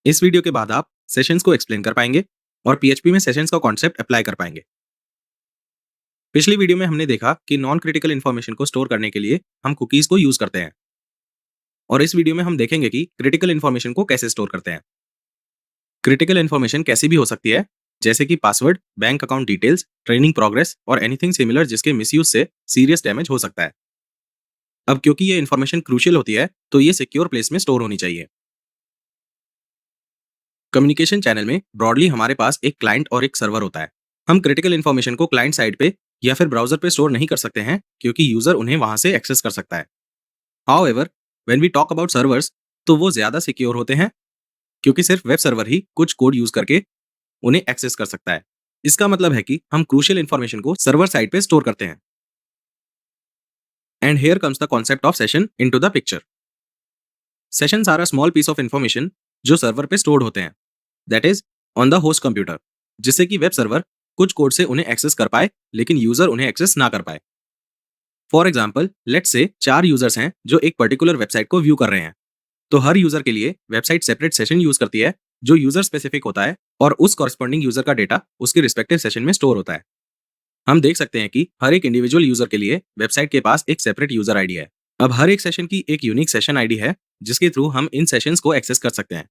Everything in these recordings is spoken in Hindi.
इस वीडियो के बाद आप सेशंस को एक्सप्लेन कर पाएंगे और पीएचपी में सेशंस का कॉन्सेप्ट अप्लाई कर पाएंगे। पिछली वीडियो में हमने देखा कि नॉन क्रिटिकल इन्फॉर्मेशन को स्टोर करने के लिए हम कुकीज को यूज करते हैं, और इस वीडियो में हम देखेंगे कि क्रिटिकल इन्फॉर्मेशन को कैसे स्टोर करते हैं। क्रिटिकल इन्फॉर्मेशन कैसी भी हो सकती है, जैसे कि password, bank account details, training progress और एनीथिंग सिमिलर जिसके मिसयूज से सीरियस डैमेज हो सकता है। अब क्योंकि ये इन्फॉर्मेशन क्रूशियल होती है, तो ये सिक्योर प्लेस में स्टोर होनी चाहिए। कम्युनिकेशन चैनल में ब्रॉडली हमारे पास एक क्लाइंट और एक सर्वर होता है। हम क्रिटिकल इन्फॉर्मेशन को क्लाइंट साइड पे या फिर ब्राउजर पे स्टोर नहीं कर सकते हैं, क्योंकि यूजर उन्हें वहां से एक्सेस कर सकता है। However, when we talk about servers, तो वो ज्यादा सिक्योर होते हैं, क्योंकि सिर्फ वेब सर्वर ही कुछ कोड यूज करके उन्हें एक्सेस कर सकता है। इसका मतलब है कि हम क्रूशियल इन्फॉर्मेशन को सर्वर साइड पे स्टोर करते हैं। And here comes the concept of session into the picture. Sessions are a small piece of information जो सर्वर पे स्टोर्ड होते हैं, that is on the host computer, जिससे कि वेब सर्वर कुछ कोड से उन्हें एक्सेस कर पाए, लेकिन यूजर उन्हें एक्सेस ना कर पाए। For example, let's say 4 users हैं जो एक पर्टिकुलर वेबसाइट को व्यू कर रहे हैं। तो हर यूजर के लिए वेबसाइट सेपरेट सेशन यूज करती है, जो यूजर स्पेसिफिक होता है, और उस कॉरस्पॉन्डिंग यूजर का डेटा उसके रिस्पेक्टिव सेशन में स्टोर होता है। हम देख सकते हैं कि हर एक इंडिविजुअल यूजर के लिए वेबसाइट के पास एक सेपरेट यूजर आईडी है। अब हर एक सेशन की एक यूनिक सेशन आईडी है, जिसके थ्रू हम इन सेशंस को एक्सेस कर सकते हैं,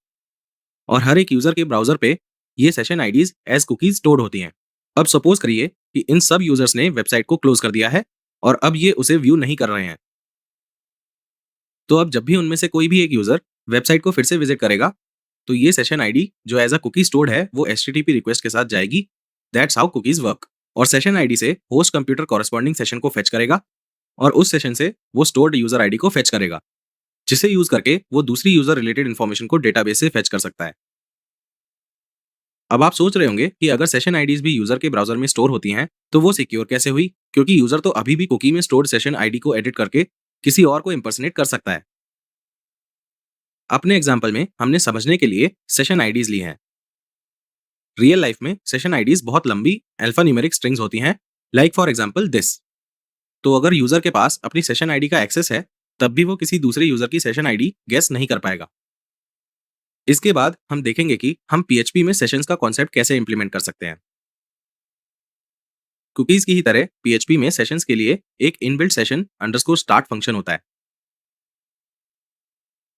और हर एक यूजर के ब्राउजर पे ये session IDs as cookies stored होती हैं। अब सपोज करिए कि इन सब यूजर्स ने वेबसाइट को क्लोज कर दिया है और अब ये उसे व्यू नहीं कर रहे हैं। तो अब जब भी उनमें से कोई भी एक यूजर वेबसाइट को फिर से विजिट करेगा, तो ये सेशन आईडी जो एज अ कुकी स्टोर्ड है, वो एचटीटीपी रिक्वेस्ट के साथ जाएगी। That's how cookies work. और सेशन आईडी से होस्ट कंप्यूटर कॉरस्पॉन्डिंग सेशन को फेच करेगा, और उस सेशन से वो स्टोर्ड यूजर आईडी को फेच करेगा, जिसे यूज करके वो दूसरी यूजर रिलेटेड इन्फॉर्मेशन को डेटाबेस से फेच कर सकता है। अब आप सोच रहे होंगे कि अगर सेशन आईडीज भी यूजर के ब्राउजर में स्टोर होती हैं, तो वो सिक्योर कैसे हुई, क्योंकि यूजर तो अभी भी कुकी में स्टोर्ड सेशन आईडी को एडिट करके किसी और को इंपर्सनेट कर सकता है। अपने एग्जाम्पल में हमने समझने के लिए सेशन आईडीज ली हैं। रियल लाइफ में सेशन आईडीज बहुत लंबी अल्फान्यूमेरिक स्ट्रिंग्स होती हैं, लाइक फॉर एग्जाम्पल दिस। तो अगर यूजर के पास अपनी सेशन आईडी का एक्सेस है, तब भी वो किसी दूसरे यूजर की सेशन आईडी गेस नहीं कर पाएगा। इसके बाद हम देखेंगे कि हम पीएचपी में सेशंस का कॉन्सेप्ट कैसे इंप्लीमेंट कर सकते हैं। कुकीज की ही तरह पीएचपी में सेशंस के लिए एक inbuilt session underscore start function होता है।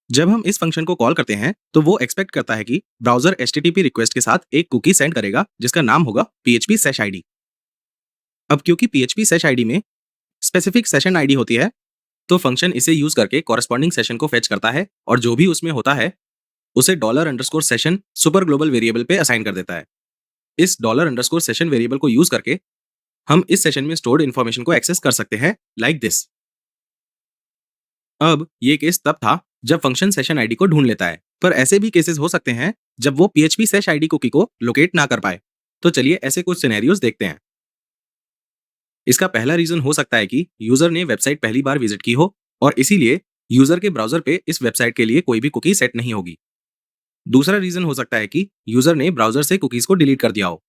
जब हम इस फंक्शन को कॉल करते हैं, तो वो एक्सपेक्ट करता है कि ब्राउजर एचटीटीपी रिक्वेस्ट के साथ एक कुकी सेंड करेगा, जिसका नाम होगा पीएचपी सेश आईडी। अब क्योंकि पीएचपी सेश आईडी में स्पेसिफिक सेशन आईडी होती है, तो फंक्शन इसे यूज करके कॉरस्पॉन्डिंग सेशन को फेच करता है, और जो भी उसमें होता है उसे dollar underscore session super global variable पे असाइन कर देता है। इस डॉलर अंडरस्कोर सेशन वेरिएबल को यूज करके हम इस सेशन में स्टोर्ड इन्फॉर्मेशन को एक्सेस कर सकते हैं, लाइक दिस। अब ये केस तब था जब फंक्शन सेशन आईडी को ढूंढ लेता है, पर ऐसे भी केसेस हो सकते हैं जब वो पीएचपी सेश आईडी कुकी को लोकेट ना कर पाए। तो चलिए ऐसे कुछ सिनेरियोस देखते हैं। इसका पहला रीजन हो सकता है कि यूजर ने वेबसाइट पहली बार विजिट की हो, और इसीलिए यूजर के ब्राउजर पे इस वेबसाइट के लिए कोई भी कुकी सेट नहीं होगी। दूसरा रीजन हो सकता है कि यूजर ने ब्राउजर से कुकीज को डिलीट कर दिया हो,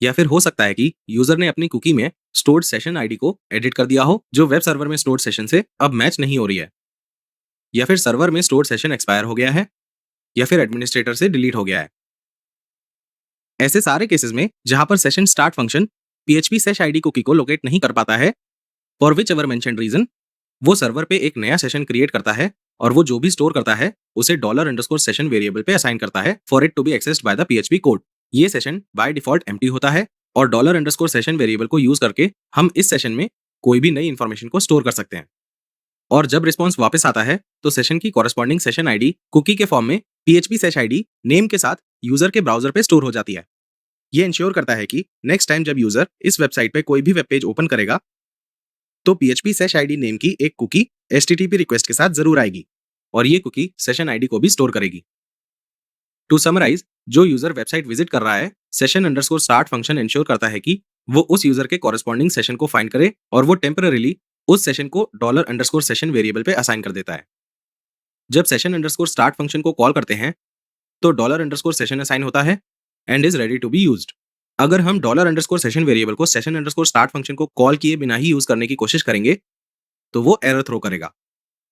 या फिर हो सकता है कि यूजर ने अपनी कुकी में स्टोर्ड सेशन आईडी को एडिट कर दिया हो, जो वेब सर्वर में स्टोर्ड सेशन से अब मैच नहीं हो रही है, या फिर सर्वर में स्टोर्ड सेशन एक्सपायर हो गया है, या फिर एडमिनिस्ट्रेटर से डिलीट हो गया है। ऐसे सारे केसेस में जहां पर session start function PHP sess ID cookie को लोकेट नहीं कर पाता है, for whichever mentioned reason, वो सर्वर पे एक नया सेशन क्रिएट करता है, और वो जो भी स्टोर करता है उसे डॉलर अंडरस्कोर सेशन वेरिएबल पे असाइन करता है for it to be accessed by the PHP code. ये सेशन बाय डिफॉल्ट एम्प्टी होता है, और डॉलर अंडरस्कोर सेशन वेरिएबल को यूज करके हम इस सेशन में कोई भी नई इंफॉर्मेशन को स्टोर कर सकते हैं। और जब रिस्पॉन्स वापस आता है, तो सेशन की कॉरस्पॉन्डिंग सेशन आईडी कुकी के फॉर्म में पीएचपी सेश आईडी नेम के साथ यूजर के ब्राउजर पे स्टोर हो जाती है। ये इंश्योर करता है कि नेक्स्ट टाइम जब यूजर इस वेबसाइट पे कोई भी वेब पेज ओपन करेगा, तो पीएचपी सेश आईडी नेम की एक कुकी एचटीटीपी रिक्वेस्ट के साथ जरूर आएगी, और ये कुकी सेशन आईडी को भी स्टोर करेगी। टू समराइज, जो यूजर वेबसाइट विजिट कर रहा है, session underscore start function ensure करता है कि वो उस यूजर के कॉरस्पॉन्डिंग सेशन को फाइंड करे, और वो टेम्पररीली उस सेशन को डॉलर अंडरस्कोर सेशन वेरिएबल पे असाइन कर देता है। जब सेशन अंडरस्कोर स्टार्ट फंक्शन को कॉल करते हैं, तो डॉलर अंडरस्कोर सेशन असाइन होता है and is ready to be used. अगर हम डॉलर अंडरस्कोर सेशन वेरिएबल को सेशन अंडरस्कोर स्टार्ट फंक्शन को कॉल किए बिना ही यूज करने की कोशिश करेंगे, तो वो एरर थ्रो करेगा।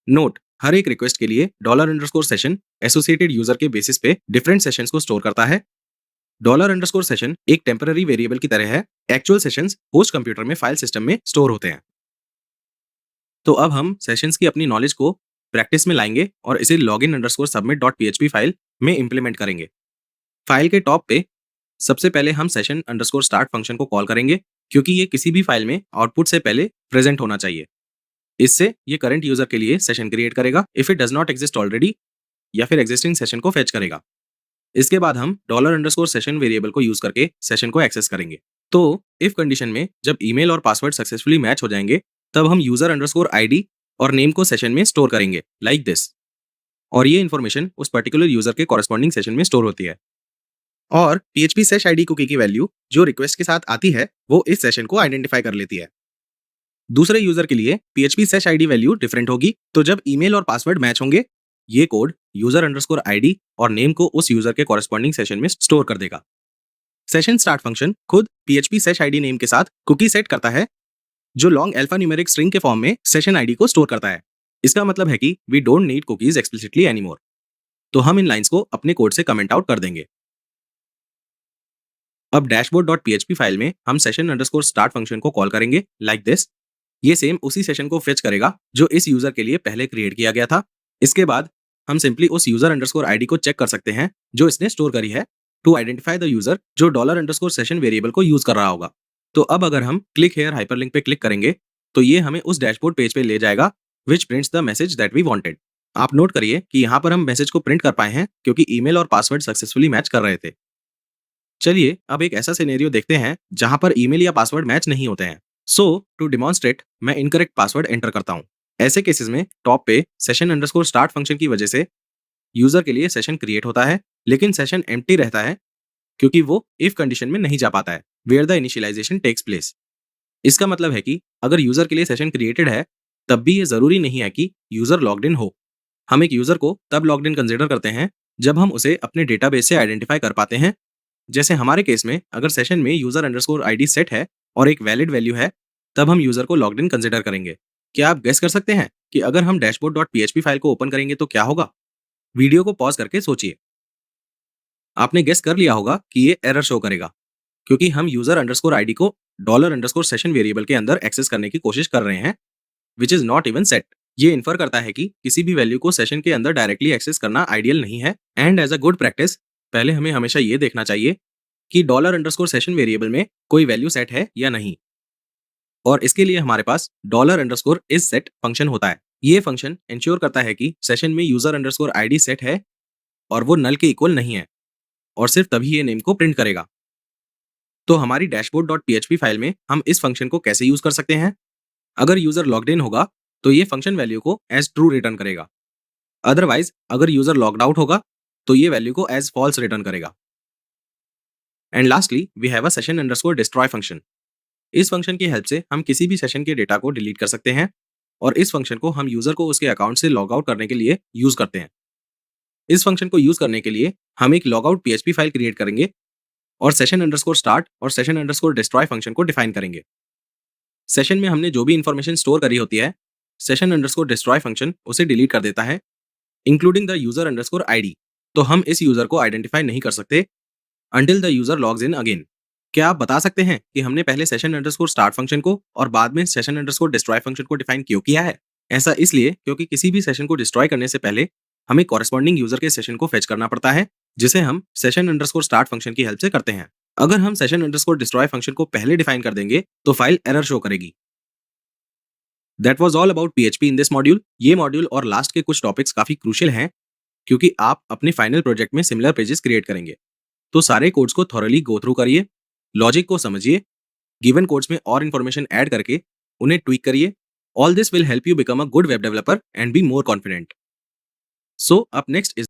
नोट, हर एक रिक्वेस्ट के लिए $_ एसोसिएटेड यूजर के बेसिस पे डिफरेंट सेशंस को स्टोर करता है। $_ सेशन एक टेम्पररी वेरिएबल की तरह है। एक्चुअल सेशंस होस्ट कंप्यूटर में फाइल सिस्टम में स्टोर होते हैं। तो अब हम सेशंस की अपनी नॉलेज को प्रैक्टिस में लाएंगे और इसे login_submit.php फाइल में इंप्लीमेंट करेंगे। फाइल के टॉप पे सबसे पहले हम session_start फंक्शन को कॉल करेंगे, क्योंकि ये किसी भी फाइल में आउटपुट से पहले प्रेजेंट होना चाहिए। इससे ये करंट यूजर के लिए सेशन क्रिएट करेगा if it does not exist already, या फिर एग्जिस्टिंग सेशन को फेच करेगा। इसके बाद हम $_ वेरिएबल को यूज करके सेशन को एक्सेस करेंगे। तो इफ कंडीशन में जब ईमेल और पासवर्ड सक्सेसफुली मैच हो जाएंगे, तब हम user_id और नेम को सेशन में स्टोर करेंगे लाइक दिस, और ये इन्फॉर्मेशन उस पर्टिकुलर यूजर के कॉरेस्पॉन्डिंग सेशन में स्टोर होती है। और PHP सेश ID कुकी की वैल्यू जो रिक्वेस्ट के साथ आती है वो इस सेशन को आइडेंटिफाई कर लेती है। दूसरे यूजर के लिए PHP sess ID value different होगी, तो जब ईमेल और पासवर्ड मैच होंगे, ये कोड user_id और नेम को उस यूजर के कॉरेस्पॉन्डिंग सेशन में स्टोर कर देगा। सेशन स्टार्ट फंक्शन खुद PHP सेश ID नेम के साथ कुकी सेट करता है, जो लॉन्ग अल्फा न्यूमेरिक स्ट्रिंग के फॉर्म में सेशन ID को स्टोर करता है। इसका मतलब है कि we don't need cookies explicitly anymore. तो हम इन लाइंस को अपने कोड से कमेंट आउट कर देंगे। अब dashboard.php फाइल में हम session_start फंक्शन को कॉल करेंगे लाइक दिस। ये सेम उसी सेशन को फेच करेगा जो इस यूजर के लिए पहले क्रिएट किया गया था। इसके बाद हम सिंपली उस user_id को चेक कर सकते हैं जो इसने स्टोर करी है, टू आइडेंटिफाई द यूजर जो $_ वेरिएबल को यूज कर रहा होगा। तो अब अगर हम क्लिक हेयर हाइपरलिंक पे क्लिक करेंगे, तो ये हमें उस डैशबोर्ड पेज पे ले जाएगा which prints the message that we wanted. आप नोट करिए कि यहाँ पर हम मैसेज को प्रिंट कर पाए हैं क्योंकि ईमेल और पासवर्ड सक्सेसफुली मैच कर रहे थे। चलिए अब एक ऐसा सिनेरियो देखते हैं जहां पर ईमेल या पासवर्ड मैच नहीं होते हैं। सो टू डिमॉन्स्ट्रेट मैं इनकरेक्ट पासवर्ड एंटर करता हूं। ऐसे केसेस में टॉप पे session_start फंक्शन की वजह से यूजर के लिए सेशन क्रिएट होता है, लेकिन सेशन एम्प्टी रहता है क्योंकि वो इफ कंडीशन में नहीं जा पाता है where the initialization takes place. इसका मतलब है कि अगर यूजर के लिए सेशन क्रिएटेड है, तब भी ये जरूरी नहीं है कि यूजर लॉग्ड इन हो। हम एक यूजर को तब लॉग्ड इन कंसिडर करते हैं जब हम उसे अपने डेटाबेस से आइडेंटिफाई कर पाते हैं। जैसे हमारे केस में अगर सेशन में user_id सेट है और एक वैलिड वैल्यू है, तब हम यूजर को लॉग्ड इन कंसिडर करेंगे। क्या आप गेस कर सकते हैं कि अगर हम dashboard.php फाइल को ओपन करेंगे तो क्या होगा? वीडियो को पॉज करके सोचिए। आपने गेस कर लिया होगा कि ये एरर शो करेगा, क्योंकि हम user_id को $_ वेरिएबल के अंदर एक्सेस करने की कोशिश कर रहे हैं, which is not even set. ये इन्फर करता है कि किसी भी वैल्यू को सेशन के अंदर डायरेक्टली एक्सेस करना आइडियल नहीं है। And as a good practice, पहले हमें हमेशा ये देखना चाहिए कि $_ वेरिएबल में कोई वैल्यू सेट है या नहीं, और इसके लिए हमारे पास $_isSet फंक्शन होता है। ये फंक्शन इंश्योर करता है कि सेशन में user_id सेट है और वो नल के इक्वल नहीं है, और सिर्फ तभी ये नेम को प्रिंट करेगा। तो हमारी dashboard.php फाइल में हम इस फंक्शन को कैसे यूज कर सकते हैं? अगर यूजर लॉग्ड इन होगा तो ये फंक्शन वैल्यू को एज ट्रू रिटर्न करेगा। अदरवाइज अगर यूजर लॉग्ड आउट होगा तो ये वैल्यू को एज फॉल्स रिटर्न करेगा। And lastly we have a session_destroy function. इस फंक्शन की हेल्प से हम किसी भी सेशन के डेटा को डिलीट कर सकते हैं, और इस फंक्शन को हम यूजर को उसके अकाउंट से लॉग आउट करने के लिए यूज करते हैं। इस फंक्शन को यूज करने के लिए हम एक लॉगआउट PHP फाइल क्रिएट करेंगे और session_start और session_destroy फंक्शन को डिफाइन करेंगे। सेशन में हमने जो भी इंफॉर्मेशन स्टोर करी होती है, session_destroy फंक्शन उसे डिलीट कर देता है, इंक्लूडिंग द user_id। तो हम इस यूजर को आइडेंटिफाई नहीं कर सकते until the user logs in again। क्या आप बता सकते हैं कि हमने पहले session_start फंक्शन को और बाद में session_destroy फंक्शन को डिफाइन क्यों किया है? ऐसा इसलिए क्योंकि किसी भी सेशन को डिस्ट्रॉय करने से पहले हमें कॉरेस्पॉन्डिंग यूजर के सेशन को फेच करना पड़ता है, जिसे हम session_start फंक्शन की हेल्प से करते हैं। अगर हम session_destroy फंक्शन को पहले डिफाइन कर देंगे तो फाइल एरर शो करेगी। That was all about PHP in this module. ये मॉड्यूल और लास्ट के कुछ टॉपिक्स काफी क्रूशियल हैं, क्योंकि आप अपने फाइनल प्रोजेक्ट में सिमिलर पेजेस क्रिएट करेंगे। तो सारे कोड्स को थॉरली गो थ्रू करिए, लॉजिक को समझिए, गिवन कोड्स में और इन्फॉर्मेशन ऐड करके उन्हें ट्वीक करिए। All this will help you become a good web developer and be more confident. So up next is